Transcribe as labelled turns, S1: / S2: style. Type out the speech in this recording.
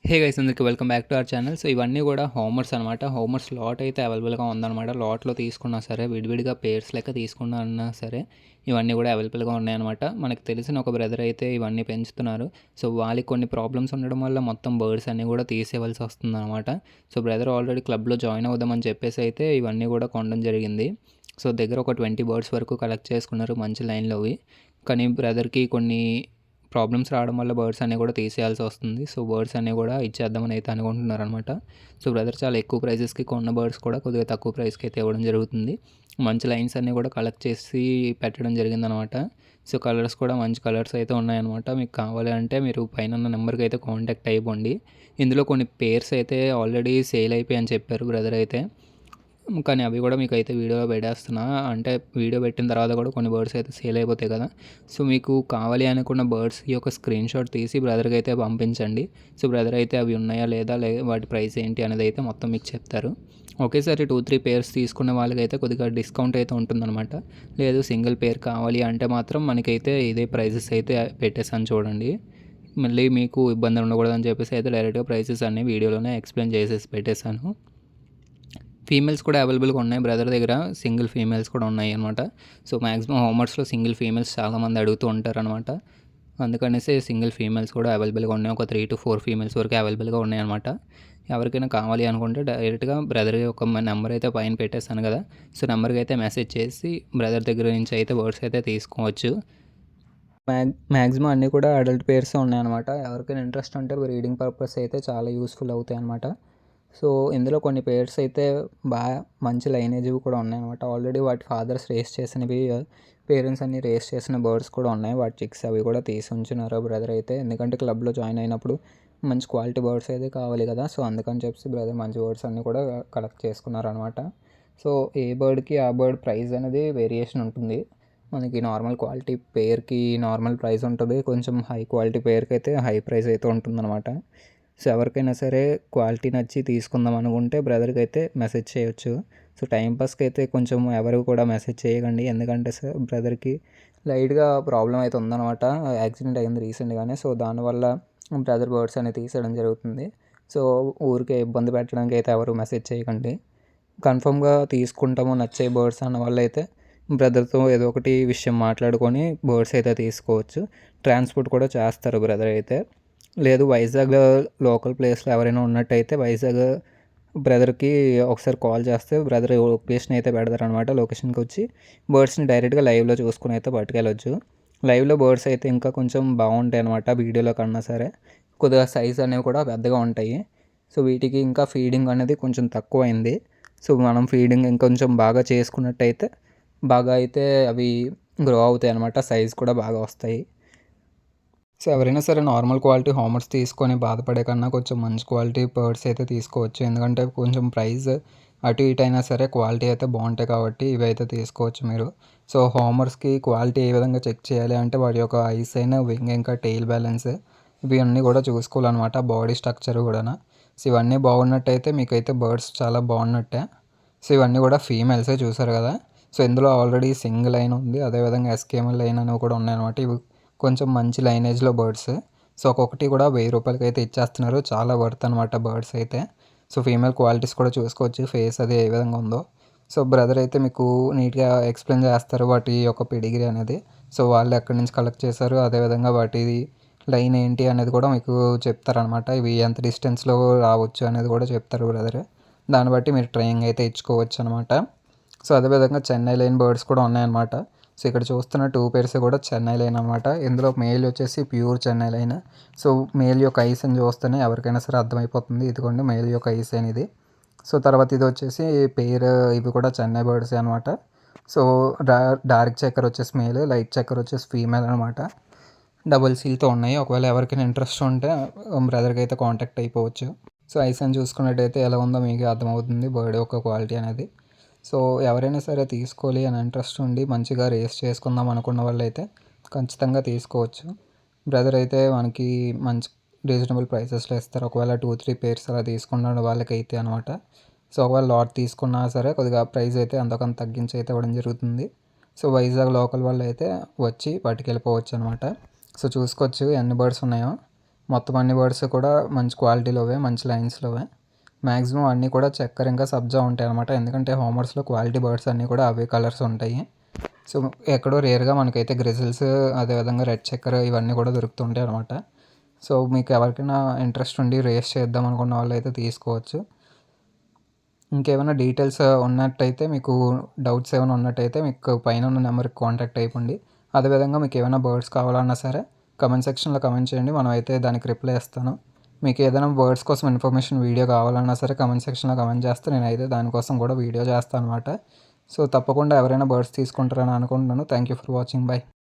S1: Hey guys అందరికి welcome back to our channel. So ఇవన్నీ కూడా హోమర్స్ అనమాట. హోమర్స్ లాట్ అయితే అవైలబుల్గా ఉందన్నమాట. లాట్లో తీసుకున్నా సరే, విడివిడిగా పేర్స్ లెక్క తీసుకున్నా సరే, ఇవన్నీ కూడా అవైలబుల్గా ఉన్నాయన్నమాట. మనకు తెలిసిన ఒక బ్రదర్ అయితే ఇవన్నీ పెంచుతున్నారు. సో వాళ్ళకి కొన్ని ప్రాబ్లమ్స్ ఉండడం వల్ల మొత్తం బర్డ్స్ అన్నీ కూడా తీసేయవలసి వస్తుందన్నమాట. సో బ్రదర్ ఆల్రెడీ క్లబ్లో జాయిన్ అవుదామని చెప్పేసి అయితే ఇవన్నీ కూడా కొనడం జరిగింది. సో దగ్గర ఒక 20 బర్డ్స్ వరకు కలెక్ట్ చేసుకున్నారు మంచి లైన్లోవి. కానీ బ్రదర్కి కొన్ని ప్రాబ్లమ్స్ రావడం వల్ల బర్డ్స్ అన్నీ కూడా తీసేయాల్సి వస్తుంది. సో బర్డ్స్ అన్నీ కూడా ఇచ్చేద్దామని అయితే అనుకుంటున్నారనమాట. సో బ్రదర్ చాలా ఎక్కువ ప్రైజెస్కి కొన్న బర్డ్స్ కూడా కొద్దిగా తక్కువ ప్రైస్కి అయితే ఇవ్వడం జరుగుతుంది. మంచి లైన్స్ అన్నీ కూడా కలెక్ట్ చేసి పెట్టడం జరిగిందనమాట. సో కలర్స్ కూడా మంచి కలర్స్ అయితే ఉన్నాయన్నమాట. మీకు కావాలి అంటే మీరు పైన ఉన్న నెంబర్కి అయితే కాంటాక్ట్ అయిపోండి. ఇందులో కొన్ని పేర్స్ అయితే ఆల్రెడీ సేల్ అయిపోయాయని చెప్పారు బ్రదర్ అయితే. కానీ అవి కూడా మీకు అయితే వీడియోలో పెట్టేస్తున్నా. అంటే వీడియో పెట్టిన తర్వాత కూడా కొన్ని బర్డ్స్ అయితే సేల్ అయిపోతాయి కదా. సో మీకు కావాలి అనుకున్న బర్డ్స్ యొక్క స్క్రీన్ షాట్ తీసి బ్రదర్కి అయితే పంపించండి. సో బ్రదర్ అయితే అవి ఉన్నాయా లేదా వాటి ప్రైస్ ఏంటి అనేది అయితే మొత్తం మీకు చెప్తారు. ఒకేసారి 2-3 పేర్స్ తీసుకున్న వాళ్ళకైతే కొద్దిగా డిస్కౌంట్ అయితే ఉంటుందన్నమాట. లేదు సింగిల్ పేర్ కావాలి అంటే మాత్రం మనకైతే ఇదే ప్రైజెస్ అయితే పెట్టేసాను చూడండి. మళ్ళీ మీకు ఇబ్బంది ఉండకూడదని చెప్పేసి అయితే డైరెక్ట్గా ప్రైసెస్ అన్నీ వీడియోలోనే ఎక్స్ప్లెయిన్ చేసేసి పెట్టేశాను. ఫీమేల్స్ కూడా అవైలబుల్గా ఉన్నాయి బ్రదర్ దగ్గర. సింగిల్ ఫీమేల్స్ కూడా ఉన్నాయి అనమాట. సో మ్యాక్సిమం హోమర్స్లో సింగిల్ ఫీమేల్స్ చాలామంది అడుగుతూ ఉంటారనమాట. అందుకనేసి సింగిల్ ఫీమేల్స్ కూడా అవైలబుల్గా ఉన్నాయి. ఒక 3-4 ఫీమేల్స్ వరకు అవైలబుల్గా ఉన్నాయన్నమాట. ఎవరికైనా కావాలి అనుకుంటే డైరెక్ట్గా బ్రదర్ ఒక నెంబర్ అయితే పైన పెట్టేస్తాను కదా. సో నెంబర్కి అయితే మెసేజ్ చేసి బ్రదర్ దగ్గర నుంచి అయితే వర్డ్స్ అయితే తీసుకోవచ్చు. మ్యాక్సిమం అన్నీ కూడా అడల్ట్ పేర్స్ ఉన్నాయన్నమాట. ఎవరికైనా ఇంట్రెస్ట్ ఉంటే బ్రీడింగ్ పర్పస్ అయితే చాలా యూస్ఫుల్ అవుతాయి అన్నమాట. సో ఇందులో కొన్ని పేర్స్ అయితే బాగా మంచి లైనేజ్ కూడా ఉన్నాయన్నమాట. ఆల్రెడీ వాటి ఫాదర్స్ రేస్ చేసినవి, పేరెంట్స్ అన్ని రేస్ చేసిన బర్డ్స్ కూడా ఉన్నాయి. వాటి చిక్స్ అవి కూడా తీసి ఉంచున్నారు బ్రదర్ అయితే. ఎందుకంటే క్లబ్లో జాయిన్ అయినప్పుడు మంచి క్వాలిటీ బర్డ్స్ అయితే కావాలి కదా. సో అందుకని చెప్పి బ్రదర్ మంచి బర్డ్స్ అన్నీ కూడా కలెక్ట్ చేసుకున్నారనమాట. సో ఏ బర్డ్కి ఆ బర్డ్ ప్రైస్ అనేది వేరియేషన్ ఉంటుంది. మనకి నార్మల్ క్వాలిటీ పేర్కి నార్మల్ ప్రైస్ ఉంటుంది. కొంచెం హై క్వాలిటీ పేర్కి అయితే హై ప్రైస్ అయితే ఉంటుందన్నమాట. సో ఎవరికైనా సరే క్వాలిటీ నచ్చి తీసుకుందాం అనుకుంటే బ్రదర్కి అయితే మెసేజ్ చేయొచ్చు. సో టైంపాస్కి అయితే కొంచెం ఎవరు కూడా మెసేజ్ చేయకండి. ఎందుకంటే సార్ బ్రదర్కి లైట్గా ప్రాబ్లం అయితే ఉందన్నమాట. యాక్సిడెంట్ అయింది రీసెంట్గానే. సో దానివల్ల బ్రదర్ బర్డ్స్ అనేది తీసేయడం జరుగుతుంది. సో ఊరికే ఇబ్బంది పెట్టడానికి అయితే ఎవరు మెసేజ్ చేయకండి. కన్ఫర్మ్గా తీసుకుంటాము నచ్చే బర్డ్స్ అన్న వాళ్ళు అయితే బ్రదర్తో ఏదో ఒకటి విషయం మాట్లాడుకొని బర్డ్స్ అయితే తీసుకోవచ్చు. ట్రాన్స్పోర్ట్ కూడా చేస్తారు బ్రదర్ అయితే. లేదు వైజాగ్ లోకల్ ప్లేస్లో ఎవరైనా ఉన్నట్టయితే వైజాగ్ బ్రదర్కి ఒకసారి కాల్ చేస్తే బ్రదర్ లొకేషన్ అయితే పెడతారనమాట. లొకేషన్కి వచ్చి బర్డ్స్ని డైరెక్ట్గా లైవ్లో చూసుకుని అయితే పట్టుకెళ్ళొచ్చు. లైవ్లో బర్డ్స్ అయితే ఇంకా కొంచెం బాగుంటాయి అనమాట. వీడియోలో కన్నా సరే కొద్దిగా సైజ్ అనేవి కూడా పెద్దగా ఉంటాయి. సో వీటికి ఇంకా ఫీడింగ్ అనేది కొంచెం తక్కువైంది. సో మనం ఫీడింగ్ ఇంకొంచెం బాగా చేసుకున్నట్టయితే బాగా అయితే అవి గ్రో అవుతాయి అనమాట. సైజ్ కూడా బాగా వస్తాయి. సో ఎవరైనా సరే నార్మల్ క్వాలిటీ హోమర్స్ తీసుకొని బాధపడే కన్నా కొంచెం మంచి క్వాలిటీ బర్డ్స్ అయితే తీసుకోవచ్చు. ఎందుకంటే కొంచెం ప్రైస్ అటు ఇటు అయినా సరే క్వాలిటీ అయితే బాగుంటాయి కాబట్టి ఇవి అయితే తీసుకోవచ్చు మీరు. సో హోమర్స్కి క్వాలిటీ ఏ విధంగా చెక్ చేయాలి అంటే వాటి యొక్క ఐస్ అయినా వింగ్ ఇంకా టెయిల్ బ్యాలెన్స్ ఇవన్నీ కూడా చూసుకోవాలన్నమాట. బాడీ స్ట్రక్చర్ కూడా. సో ఇవన్నీ బాగున్నట్టయితే మీకైతే బర్డ్స్ చాలా బాగున్నట్టే. సో ఇవన్నీ కూడా ఫీమేల్సే చూసారు కదా. సో ఇందులో ఆల్రెడీ సింగిల్ లైన్ ఉంది, అదేవిధంగా ఎస్కేఎంఎల్ లైన్ అనేవి కూడా ఉన్నాయన్నమాట. ఇవి కొంచెం మంచి లైనేజ్లో బర్డ్స్. సో ఒక్కొక్కటి కూడా 1000 రూపాయలకి అయితే ఇచ్చేస్తున్నారు. చాలా వర్త్ అనమాట బర్డ్స్ అయితే. సో ఫీమేల్ క్వాలిటీస్ కూడా చూసుకోవచ్చు, ఫేస్ అది ఏ విధంగా ఉందో. సో బ్రదర్ అయితే మీకు నీట్గా ఎక్స్ప్లెయిన్ చేస్తారు వాటి యొక్క పెడిగ్రీ అనేది. సో వాళ్ళు ఎక్కడి నుంచి కలెక్ట్ చేశారు, అదేవిధంగా వాటి లైన్ ఏంటి అనేది కూడా మీకు చెప్తారనమాట. ఇవి ఎంత డిస్టెన్స్లో రావచ్చు అనేది కూడా చెప్తారు బ్రదర్. దాన్ని బట్టి మీరు ట్రైనింగ్ అయితే ఇచ్చుకోవచ్చు అనమాట. సో అదేవిధంగా చెన్నై లైన్ బర్డ్స్ కూడా ఉన్నాయన్నమాట. సో ఇక్కడ చూస్తున్న 2 పేర్స్ కూడా చెన్నై లైన్ అనమాట. ఇందులో మేల్ వచ్చేసి pure Chennai line. So male యొక్క ఐస్ అని చూస్తేనే ఎవరికైనా సరే అర్థమైపోతుంది. ఇదిగోండి మేల్ యొక్క ఐస్ అనేది. సో తర్వాత ఇది వచ్చేసి పేరు, ఇవి కూడా చెన్నై బర్డ్స్ అనమాట. సో డార్క్ చెక్కర్ వచ్చేసి మేల్, లైట్ చెక్కర్ వచ్చేసి ఫీమేల్ అనమాట. డబుల్ సీల్తో ఉన్నాయి. ఒకవేళ ఎవరికైనా ఇంట్రెస్ట్ ఉంటే బ్రదర్కి అయితే కాంటాక్ట్ అయిపోవచ్చు. సో ఐస్ అని చూసుకున్నట్టయితే ఎలా ఉందో మీకు అర్థమవుతుంది బర్డ్ యొక్క క్వాలిటీ అనేది. సో ఎవరైనా సరే తీసుకోవాలి అని ఇంట్రెస్ట్ ఉండి మంచిగా రేస్ చేసుకుందాం అనుకున్న వాళ్ళు అయితే ఖచ్చితంగా తీసుకోవచ్చు. బ్రదర్ అయితే మనకి మంచి రీజనబుల్ ప్రైసెస్లో ఇస్తారు. ఒకవేళ 2-3 పేర్స్ అలా తీసుకున్న వాళ్ళకైతే అనమాట. సో ఒకవేళ లాట్ తీసుకున్నా సరే కొద్దిగా ప్రైస్ అయితే అంతకంత తగ్గించి అయితే ఇవ్వడం జరుగుతుంది. సో వైజాగ్ లోకల్ వాళ్ళు అయితే వచ్చి పట్టుకెళ్ళిపోవచ్చు అనమాట. సో చూసుకోవచ్చు ఎన్ని బర్డ్స్ ఉన్నాయో.
S2: మొత్తం అన్ని బర్డ్స్ కూడా మంచి క్వాలిటీలోవే, మంచి లైన్స్లోవే. మ్యాక్సిమం అన్నీ కూడా చక్కర్ ఇంకా సబ్జా ఉంటాయి అనమాట. ఎందుకంటే హోమర్స్లో క్వాలిటీ బర్డ్స్ అన్నీ కూడా అవే కలర్స్ ఉంటాయి. సో ఎక్కడో రేర్గా మనకైతే గ్రిజిల్స్, అదేవిధంగా రెడ్ చక్కర్ ఇవన్నీ కూడా దొరుకుతుంటాయి అనమాట. సో మీకు ఎవరికైనా ఇంట్రెస్ట్ ఉండి రేస్ చేద్దాం అనుకున్న వాళ్ళు అయితే తీసుకోవచ్చు. ఇంకేమైనా డీటెయిల్స్ ఉన్నట్టయితే, మీకు డౌట్స్ ఏమైనా ఉన్నట్టయితే మీకు పైన ఉన్న నెంబర్కి కాంటాక్ట్ అయిపోండి. అదేవిధంగా మీకు ఏమైనా బర్డ్స్ కావాలన్నా సరే కమెంట్ సెక్షన్లో కమెంట్ చేయండి, మనం అయితే దానికి రిప్లై ఇస్తాను. మీకు ఏదైనా బర్డ్స్ కోసం ఇన్ఫర్మేషన్ వీడియో కావాలన్నా సరే కమెంట్ సెక్షన్లో కమెంట్ చేస్తే నేనైతే దానికోసం కూడా వీడియో చేస్తాను అనమాట. సో తప్పకుండా ఎవరైనా బర్డ్స్ తీసుకుంటారని అనుకుంటున్నాను. Thank you for watching. By.